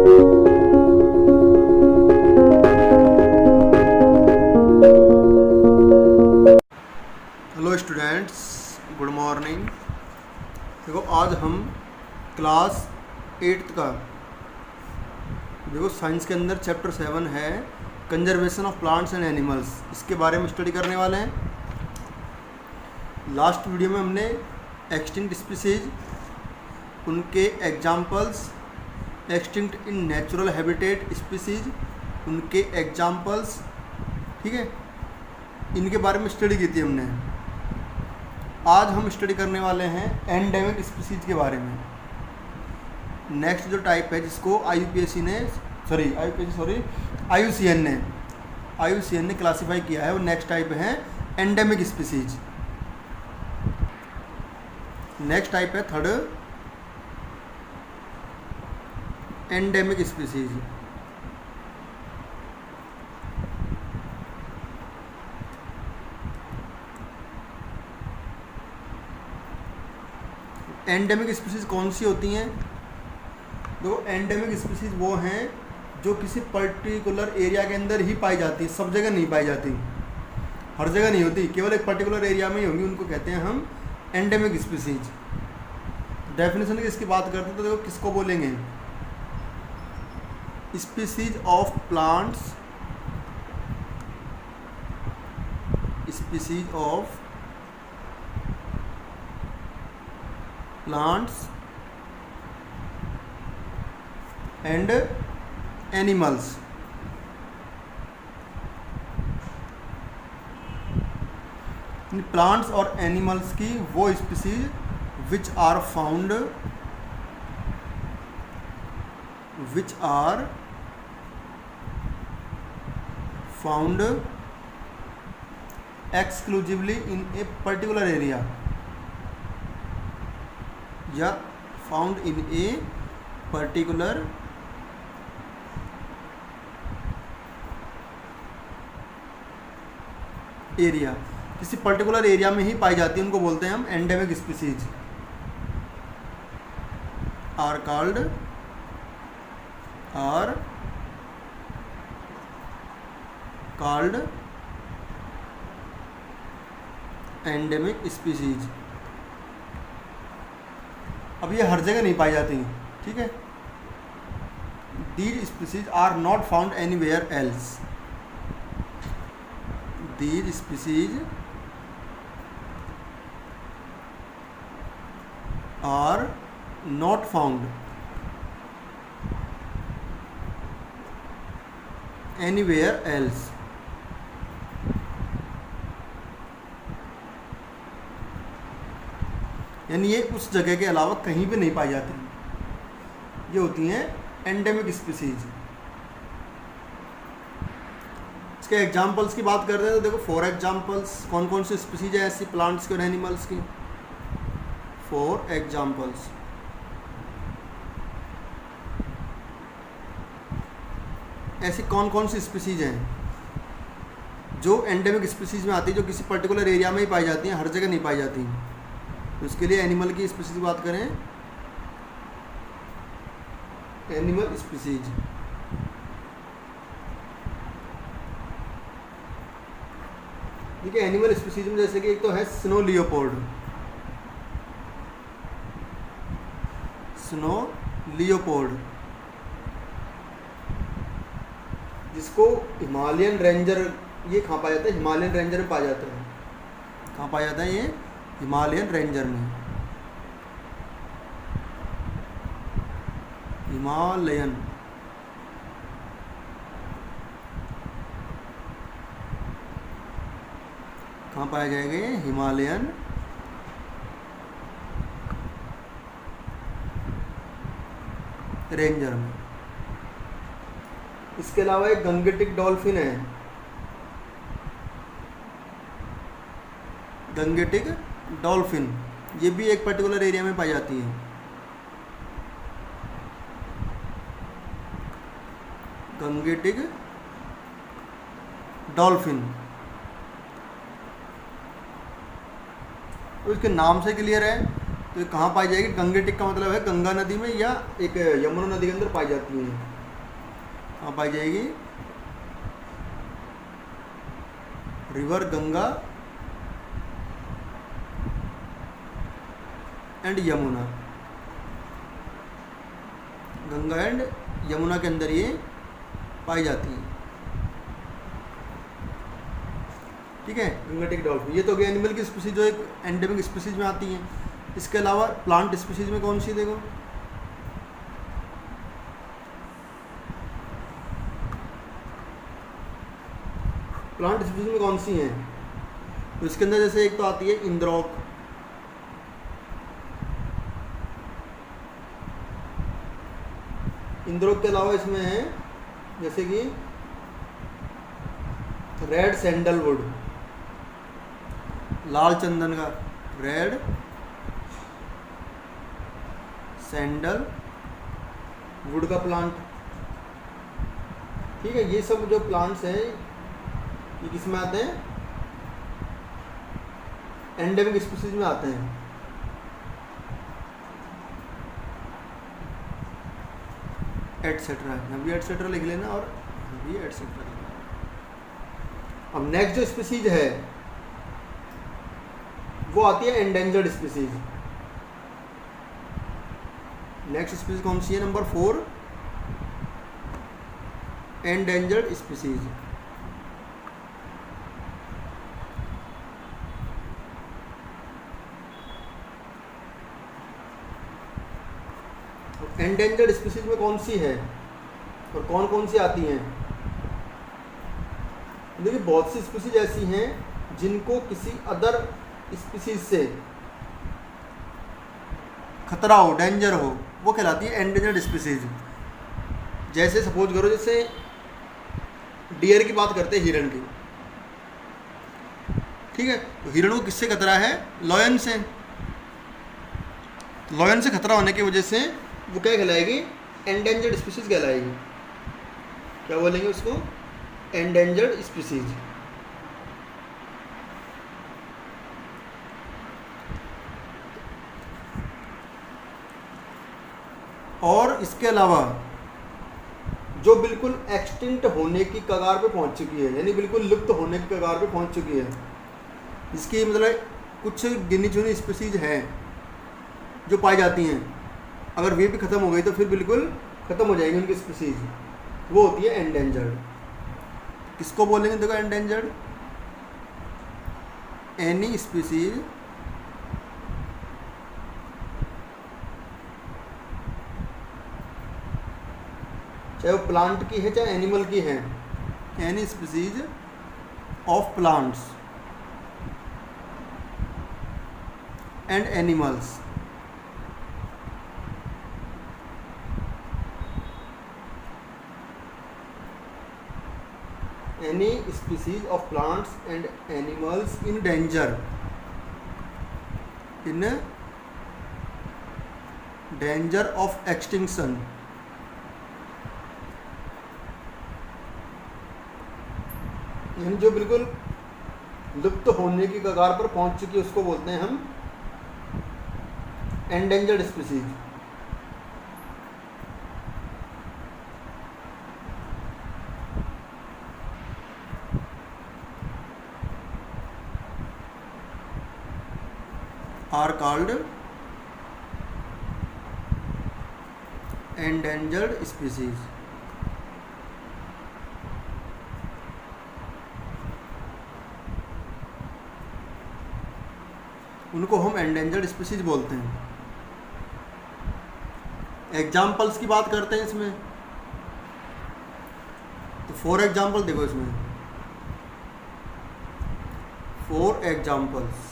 Hello students, good morning. देखो आज हम क्लास 8th का देखो साइंस के अंदर चैप्टर 7 है conservation of plants and animals, इसके बारे में स्टडी करने वाले हैं। लास्ट वीडियो में हमने एक्सटिंक्ट स्पीसीज, उनके examples, extinct in natural habitat species, उनके एग्जाम्पल्स, ठीक है, इनके बारे में स्टडी की थी हमने। आज हम स्टडी करने वाले हैं एंडेमिक स्पीसीज के बारे में। नेक्स्ट जो टाइप है जिसको IUCN ने क्लासिफाई किया है, वो नेक्स्ट टाइप है एंडेमिक स्पीसीज। नेक्स्ट टाइप है third endemic species. Endemic species कौन सी होती हैं? देखो एंडेमिक स्पीसीज वो हैं जो किसी पर्टिकुलर एरिया के अंदर ही पाई जाती है, सब जगह नहीं पाई जाती, हर जगह नहीं होती, केवल एक पर्टिकुलर एरिया में ही होंगी, उनको कहते हैं हम एंडेमिक स्पीसीज। डेफिनेशन की इसकी बात करते हैं तो देखो किसको बोलेंगे? Species of plants, species of plants and animals. Plants और एनिमल्स की वो species which are found exclusively in a particular area या found in a particular area, किसी पर्टिकुलर एरिया में ही पाई जाती है, उनको बोलते हैं हम endemic species. Are called endemic species. अब ये हर जगह नहीं पाई जाती, ठीक है। These species are not found anywhere else. These species are not found anywhere else. यानी ये उस जगह के अलावा कहीं भी नहीं पाई जाती, ये होती हैं एंडेमिक स्पीसीज। इसके एग्जाम्पल्स की बात करते हैं तो देखो 4 एग्जाम्पल्स। कौन कौन सी स्पीसीज है ऐसी प्लांट्स की और एनिमल्स की? 4 एग्जाम्पल्स। ऐसी कौन कौन सी स्पीसीज हैं जो एंडेमिक स्पीसीज में आती है, जो किसी पर्टिकुलर एरिया में ही पाई जाती हैं, हर जगह नहीं पाई जाती। तो इसके लिए एनिमल की स्पीसीज की बात करें, एनिमल स्पीसीज। देखिए एनिमल स्पीसीज में जैसे कि एक तो है स्नो लियोपोर्ड, जिसको हिमालयन रेंजर, ये कहाँ पाया जाता है? हिमालयन रेंजर में पाया जाता है। कहाँ पाया जाता है ये? हिमालयन रेंजर में। हिमालयन कहाँ पाया जाएगा ये? हिमालयन रेंजर में। इसके अलावा एक गंगेटिक डॉल्फिन है, गंगेटिक डॉल्फिन, ये भी एक पर्टिकुलर एरिया में पाई जाती है। गंगेटिक डॉल्फिन, तो इसके नाम से क्लियर है तो ये कहाँ पाई जाएगी? गंगेटिक का मतलब है गंगा नदी में या एक यमुना नदी के अंदर पाई जाती है। कहाँ पाई जाएगी? River Ganga and Yamuna, Ganga and Yamuna के अंदर ये पाई जाती है। ठीक है, गंगेटिक डॉल्फिन। ये तो गई एनिमल की स्पीसीज जो एक एंडेमिक स्पीसीज में आती हैं। इसके अलावा प्लांट स्पीसीज में कौन सी देखो? प्लांट स्पीसीज में कौन सी हैं? तो इसके अंदर जैसे एक तो आती है इंद्रॉक, इंद्रॉक के अलावा इसमें है जैसे कि रेड सैंडलवुड, लाल चंदन का, रेड सैंडल वुड का प्लांट। ठीक है, ये सब जो प्लांट्स हैं ये किस में आते हैं? एंडेमिक स्पीसीज में आते हैं। एटसेट्रा, यहाँ भी एटसेट्रा लिख लेना और यहाँ भी एटसेट्रा लिख लेना। अब नेक्स्ट जो स्पीसीज है वो आती है एंडेंजर्ड स्पीसीज। नेक्स्ट स्पीसीज कौन सी है? Number 4, endangered species. Endangered species में कौन सी है और कौन कौन सी आती हैं? देखिए, बहुत सी स्पीसीज ऐसी हैं जिनको किसी अदर स्पीसीज से खतरा हो, डेंजर हो, वो कहलाती है एंडेंजर्ड स्पीसीज। जैसे सपोज करो, जैसे डियर की बात करते हैं, हिरण की। ठीक है, तो हिरण को किससे खतरा है? लॉयन से। लॉयन से खतरा होने की वजह से वो क्या कहलाएगी? एंडेंजर्ड स्पीसीज कहलाएगी। क्या बोलेंगे उसको? Endangered species. और इसके अलावा जो बिल्कुल एक्सटिंक्ट होने की कगार पे पहुंच चुकी है, यानी बिल्कुल लुप्त होने की कगार पे पहुंच चुकी है, इसकी मतलब कुछ गिनी चुनी स्पीसीज हैं जो पाई जाती हैं, अगर वे भी ख़त्म हो गई तो फिर बिल्कुल ख़त्म हो जाएगी उनकी स्पीसीज, वो होती है एंडेंजर्ड। किसको बोलेंगे? देखो, एंडेंजर्ड एनी स्पीसीज चाहे वो प्लांट की है चाहे एनिमल की है, any species of plants and animals any species of plants and animals in danger of extinction, यानी जो बिल्कुल लुप्त होने की कगार पर पहुंच चुकी है उसको बोलते हैं हम endangered species. are called endangered species। उनको हम एंडेंजर्ड स्पीसीज बोलते हैं। एग्जाम्पल्स की बात करते हैं इसमें, तो 4 एग्जाम्पल देखो इसमें, 4 एग्जाम्पल्स,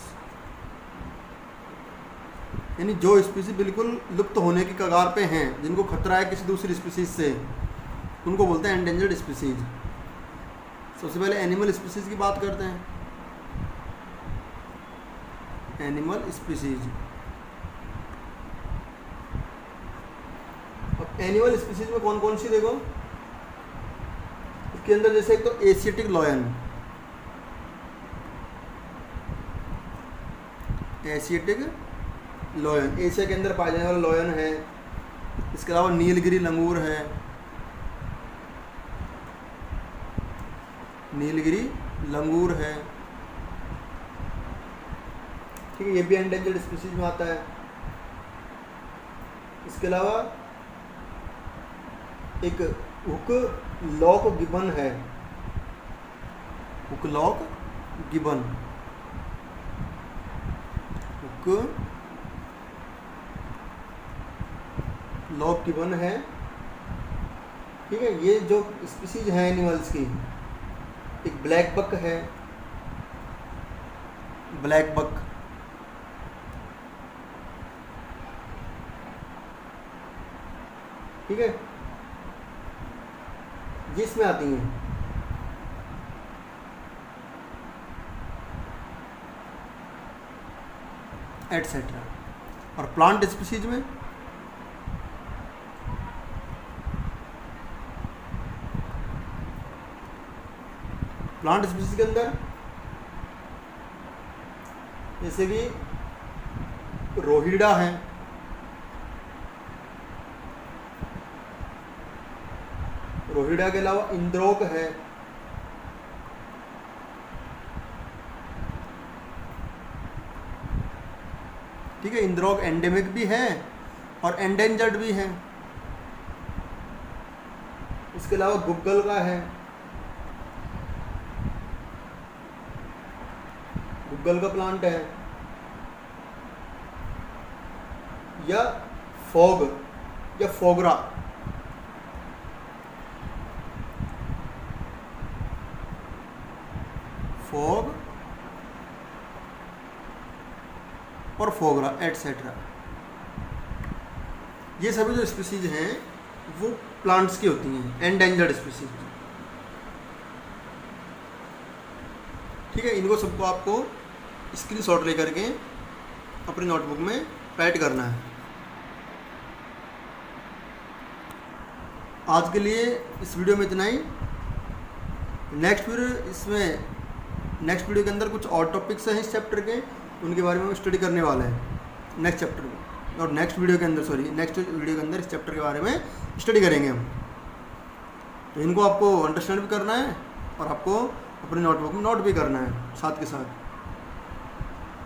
यानी जो स्पीसीज बिल्कुल लुप्त होने की कगार पे हैं, जिनको खतरा है किसी दूसरी स्पीसीज से, उनको बोलते हैं एंडेंजर्ड स्पीसीज। सबसे पहले एनिमल स्पीसीज की बात करते हैं। एनिमल स्पीसीज, अब एनिमल स्पीसीज में कौन कौन सी देखो, इसके अंदर जैसे एक तो Asiatic lion, Asiatic lion, Asia के अंदर पाया जाने वाला लॉयन है। इसके अलावा नीलगिरी लंगूर है, नीलगिरी लंगूर है, ठीक है, ये भी एंडेंजर्ड स्पीसीज में आता है। इसके अलावा एक हुक लॉक गिबन है, hook lock gibbon, hook lock gibbon है, ठीक है। ये जो स्पीसीज हैं एनिमल्स की, एक ब्लैक बक है, ब्लैक बक, ठीक है, जिसमें आती हैं। एटसेट्रा। और प्लांट स्पीसीज में प्लांट स्पीसीज के अंदर जैसे कि रोहिड़ा है, रोहिड़ा के अलावा इंद्रोक है, ठीक है। इंद्रोक एंडेमिक भी है और एंडेंजर्ड भी है। इसके अलावा गुग्गल का है, गुग्गल का प्लांट है, या फॉग या फोगरा, फॉग और फोगरा एटसेट्रा। ये सभी जो स्पीसीज हैं वो प्लांट्स की होती हैं, एंडेंजर्ड स्पीसीज, ठीक है। इनको सबको आपको स्क्रीनशॉट लेकर के अपनी नोटबुक में राइट करना है। आज के लिए इस वीडियो में इतना ही। नेक्स्ट वीडियो के अंदर कुछ और टॉपिक्स हैं इस चैप्टर के, उनके बारे में हम स्टडी करने वाले हैं नेक्स्ट चैप्टर में, और नेक्स्ट वीडियो के अंदर इस चैप्टर के बारे में स्टडी करेंगे हम। तो इनको आपको अंडरस्टैंड भी करना है और आपको अपनी नोटबुक में नोट भी करना है साथ के साथ।